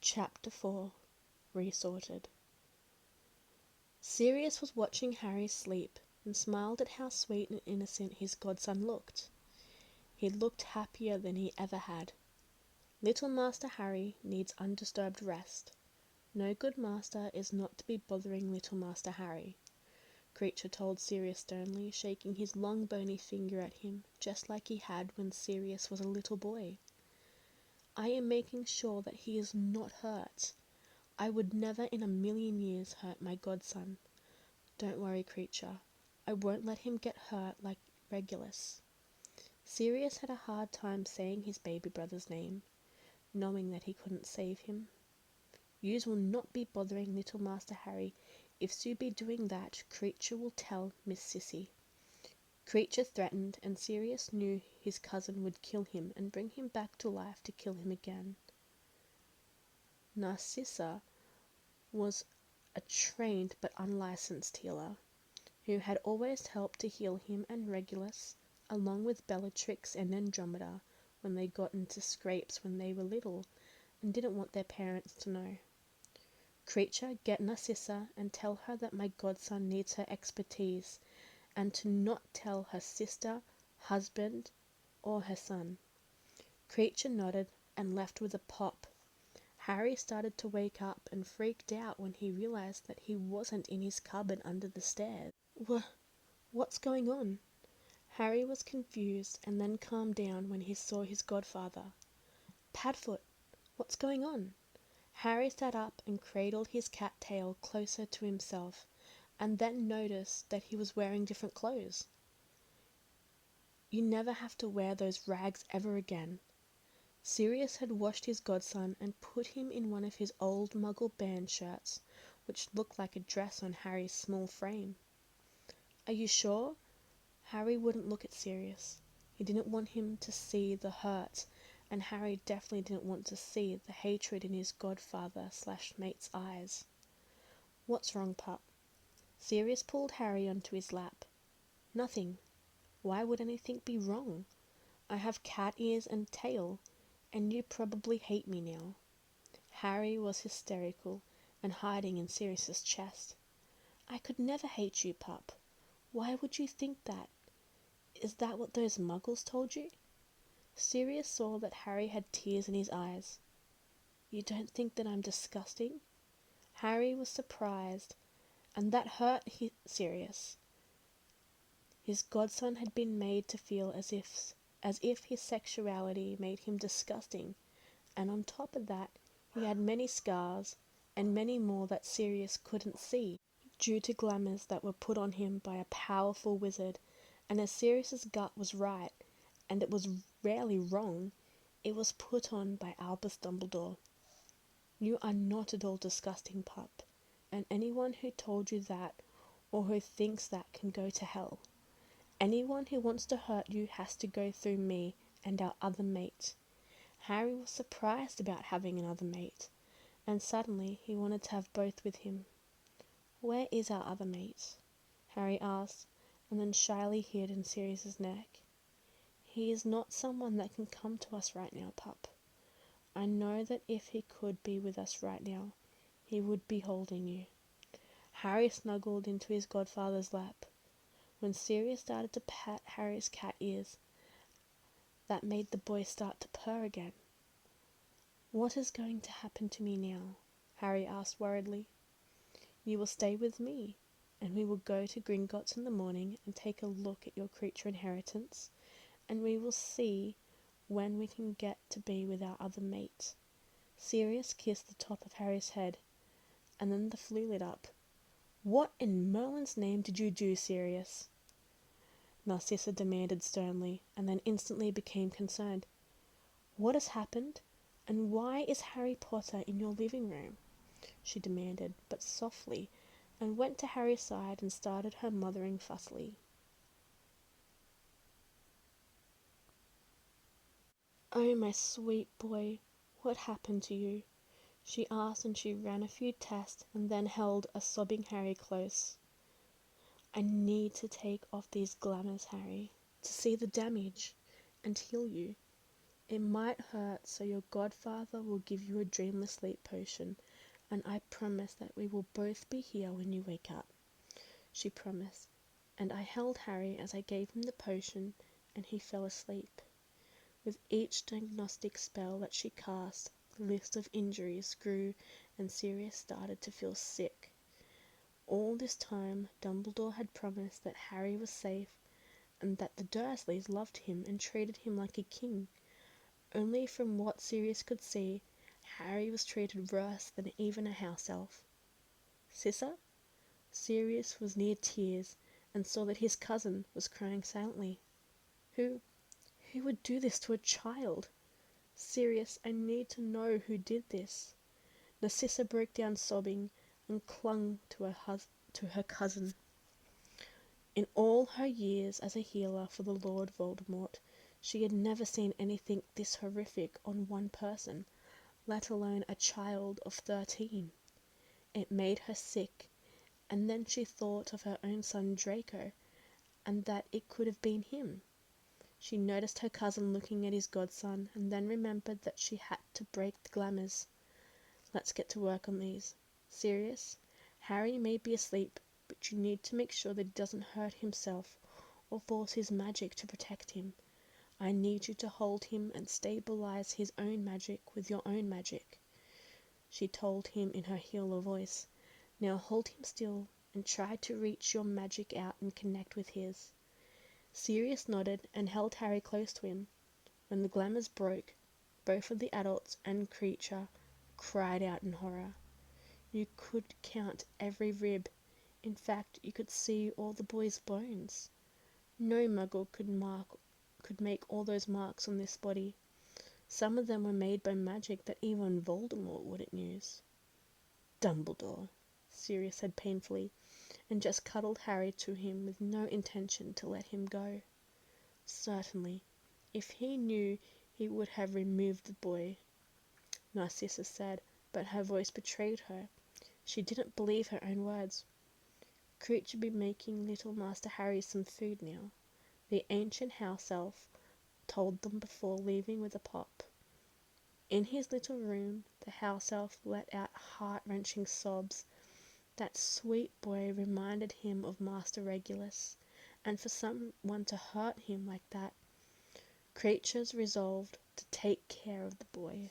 Chapter 4 Resorted. Sirius was watching Harry sleep and smiled at how sweet and innocent his godson looked. He looked happier than he ever had. Little Master Harry needs undisturbed rest. No good master is not to be bothering little Master Harry, Creature told Sirius sternly, shaking his long bony finger at him, just like he had when Sirius was a little boy. I am making sure that he is not hurt. I would never in a million years hurt my godson. Don't worry, Creature. I won't let him get hurt like Regulus. Sirius had a hard time saying his baby brother's name, knowing that he couldn't save him. Yous will not be bothering little Master Harry. If you be doing that, Creature will tell Miss Sissy. Creature threatened, and Sirius knew his cousin would kill him and bring him back to life to kill him again. Narcissa was a trained but unlicensed healer, who had always helped to heal him and Regulus, along with Bellatrix and Andromeda, when they got into scrapes when they were little and didn't want their parents to know. Creature, get Narcissa and tell her that my godson needs her expertise, and to not tell her sister, husband, or her son. Creature nodded and left with a pop. Harry started to wake up and freaked out when he realized that he wasn't in his cupboard under the stairs. What's going on? Harry was confused and then calmed down when he saw his godfather. Padfoot, what's going on? Harry sat up and cradled his cat tail closer to himself, and then noticed that he was wearing different clothes. You never have to wear those rags ever again. Sirius had washed his godson and put him in one of his old Muggle band shirts, which looked like a dress on Harry's small frame. Are you sure? Harry wouldn't look at Sirius. He didn't want him to see the hurt, and Harry definitely didn't want to see the hatred in his godfather/mate's eyes. What's wrong, pup? Sirius pulled Harry onto his lap. Nothing. Why would anything be wrong? I have cat ears and tail, and you probably hate me now. Harry was hysterical and hiding in Sirius's chest. I could never hate you, pup. Why would you think that? Is that what those muggles told you? Sirius saw that Harry had tears in his eyes. You don't think that I'm disgusting? Harry was surprised, and that hurt Sirius. His godson had been made to feel as if his sexuality made him disgusting, and on top of that, he had many scars, and many more that Sirius couldn't see, due to glamours that were put on him by a powerful wizard. And as Sirius's gut was right, and it was rarely wrong, it was put on by Albus Dumbledore. You are not at all disgusting, pup, and anyone who told you that, or who thinks that, can go to hell. Anyone who wants to hurt you has to go through me and our other mate. Harry was surprised about having another mate, and suddenly he wanted to have both with him. Where is our other mate? Harry asked, and then shyly hid in Sirius's neck. He is not someone that can come to us right now, pup. I know that if he could be with us right now, he would be holding you. Harry snuggled into his godfather's lap. When Sirius started to pat Harry's cat ears, that made the boy start to purr again. What is going to happen to me now? Harry asked worriedly. You will stay with me, and we will go to Gringotts in the morning and take a look at your creature inheritance, and we will see when we can get to be with our other mate. Sirius kissed the top of Harry's head, and then the flue lit up. What in Merlin's name did you do, Sirius? Narcissa demanded sternly, and then instantly became concerned. What has happened, and why is Harry Potter in your living room? She demanded, but softly, and went to Harry's side and started her mothering fussily. Oh, my sweet boy, what happened to you? She asked, and she ran a few tests and then held a sobbing Harry close. I need to take off these glamours, Harry, to see the damage and heal you. It might hurt, so your godfather will give you a dreamless sleep potion, and I promise that we will both be here when you wake up," she promised, and I held Harry as I gave him the potion, and he fell asleep. With each diagnostic spell that she cast, the list of injuries grew, and Sirius started to feel sick. All this time, Dumbledore had promised that Harry was safe, and that the Dursleys loved him and treated him like a king. Only from what Sirius could see, Harry was treated worse than even a house elf. "Sissa?" Sirius was near tears, and saw that his cousin was crying silently. Who would do this to a child? Sirius, I need to know who did this." Narcissa broke down sobbing, and clung to her cousin. In all her years as a healer for the Lord Voldemort, she had never seen anything this horrific on one person, let alone a child of 13. It made her sick, and then she thought of her own son Draco, and that it could have been him. She noticed her cousin looking at his godson, and then remembered that she had to break the glamours. "Let's get to work on these. Sirius, Harry may be asleep, but you need to make sure that he doesn't hurt himself or force his magic to protect him. I need you to hold him and stabilize his own magic with your own magic," she told him in her healer voice. "Now hold him still and try to reach your magic out and connect with his." Sirius nodded and held Harry close to him. When the glamours broke, both of the adults and Creature cried out in horror. You could count every rib. In fact, you could see all the boy's bones. No Muggle could make all those marks on this body. Some of them were made by magic that even Voldemort wouldn't use. "Dumbledore," Sirius said painfully, and just cuddled Harry to him with no intention to let him go. "Certainly, if he knew, he would have removed the boy," Narcissa said, but her voice betrayed her. She didn't believe her own words. Creature be making little Master Harry some food now, the ancient house elf told them before leaving with a pop. In his little room, the house elf let out heart-wrenching sobs. That sweet boy reminded him of Master Regulus, and for someone to hurt him like that, Creatures resolved to take care of the boy.